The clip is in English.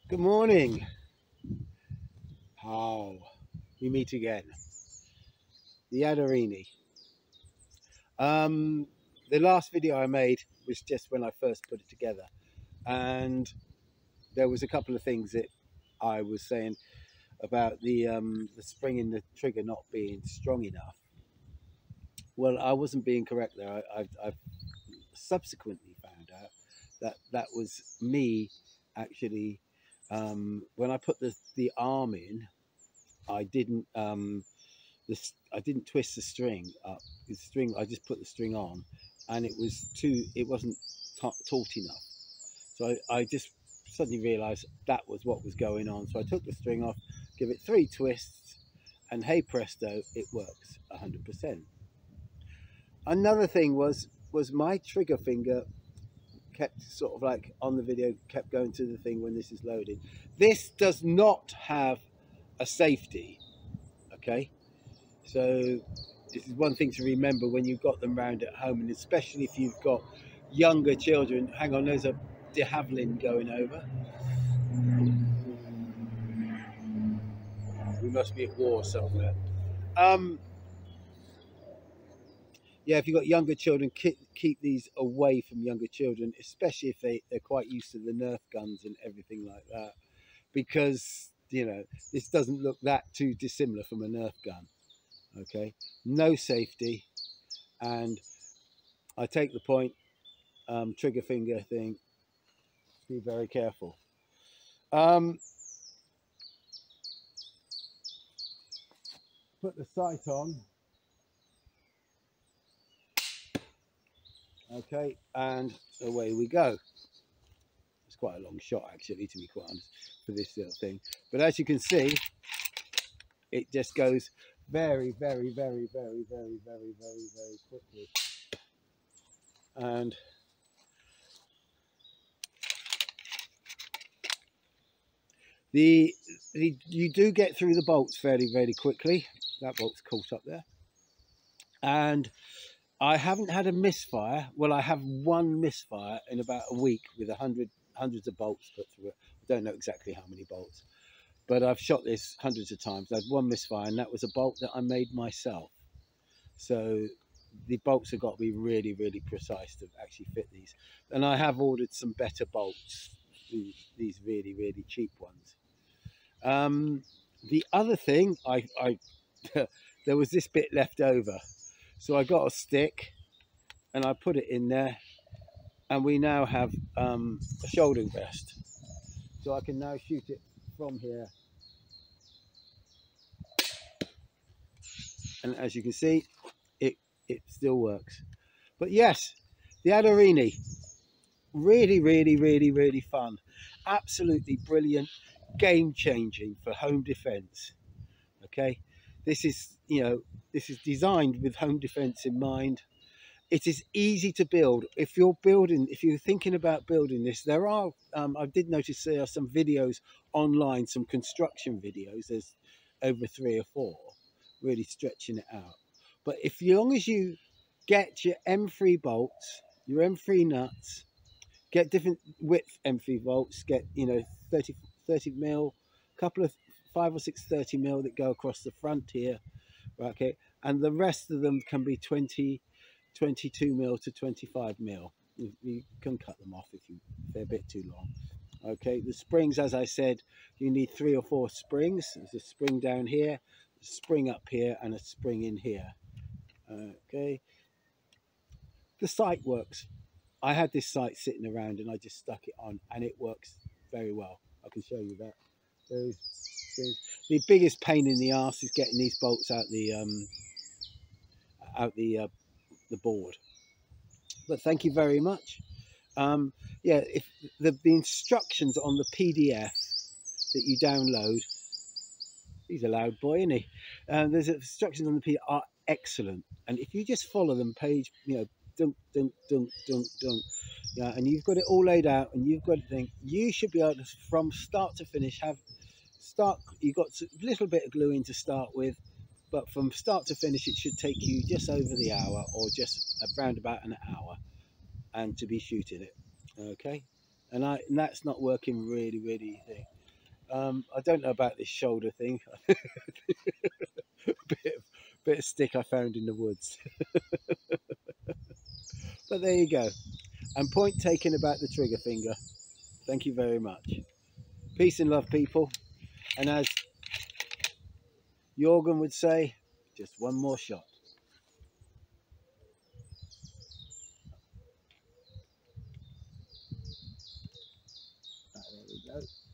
Good morning. How we meet again. The Adderini. The last video I made was just when I first put it together, and there was a couple of things that I was saying about the spring in the trigger not being strong enough. Well, I wasn't being correct there. I've subsequently found out that that was me actually. When I put the arm in, I didn't I didn't twist the string up. The string, I just put the string on, and it wasn't taut enough. So I just suddenly realised that was what was going on. So I took the string off, give it 3 twists, and hey presto, it works 100%. Another thing was my trigger finger kept sort of like on the video, kept going to the thing when this is loaded. This does not have a safety, okay? So this is one thing to remember when you've got them round at home, and especially if you've got younger children. Hang on, there's a de Havilland going over. We must be at war somewhere. Yeah, if you've got younger children, keep these away from younger children, especially if they're quite used to the Nerf guns and everything like that, because, you know, this doesn't look that too dissimilar from a Nerf gun. Okay, no safety, and I take the point, trigger finger thing, be very careful. Put the sight on, okay, and away we go. It's quite a long shot actually, to be quite honest, for this little thing, but as you can see, it just goes very, very, very, very, very, very, very, very quickly. And you do get through the bolts fairly, very quickly. That bolt's caught up there. And I haven't had a misfire. Well, I have one misfire in about a week with hundreds of bolts put through it. I don't know exactly how many bolts, but I've shot this hundreds of times. I had one misfire, and that was a bolt that I made myself. So the bolts have got to be really, really precise to actually fit these. And I have ordered some better bolts, these really, really cheap ones. The other thing, there was this bit left over. So I got a stick and I put it in there, and we now have a shouldering rest. So I can now shoot it from here. And as you can see, it still works. But yes, the Adderini, really, really, really, really fun. Absolutely brilliant, game-changing for home defense. Okay, this is, you know, this is designed with home defense in mind. It is easy to build. If you're thinking about building this, there are, I did notice there are some videos online, some construction videos. There's over 3 or 4, really stretching it out. But as long as you get your M3 bolts, your M3 nuts, get different width M3 bolts, get, you know, 30 mil, a couple of 5 or 6 30 mil that go across the front here, right, okay, and the rest of them can be 22 mil to 25 mil. You can cut them off if they're a bit too long. Okay, the springs, as I said, you need 3 or 4 springs. There's a spring down here, a spring up here, and a spring in here. Okay, the sight works. I had this sight sitting around and I just stuck it on, and it works very well. I can show you that. Those things. The biggest pain in the arse is getting these bolts out the board. But thank you very much. Yeah, if the instructions on the PDF that you download, he's a loud boy, isn't he? There's instructions on the PDF are excellent, and if you just follow them, page, you know, dunk, dunk, dunk, dunk, dunk, yeah, and you've got it all laid out, and you've got to think, you should be able to, from start to finish, you've got a little bit of glue in to start with, but from start to finish, it should take you just over the hour, or just around about an hour, and to be shooting it. Okay, and that's not working really, really thing. I don't know about this shoulder thing. bit of stick I found in the woods. But there you go. And point taken about the trigger finger. Thank you very much. Peace and love, people. And as Jorgen would say, just one more shot. There we go.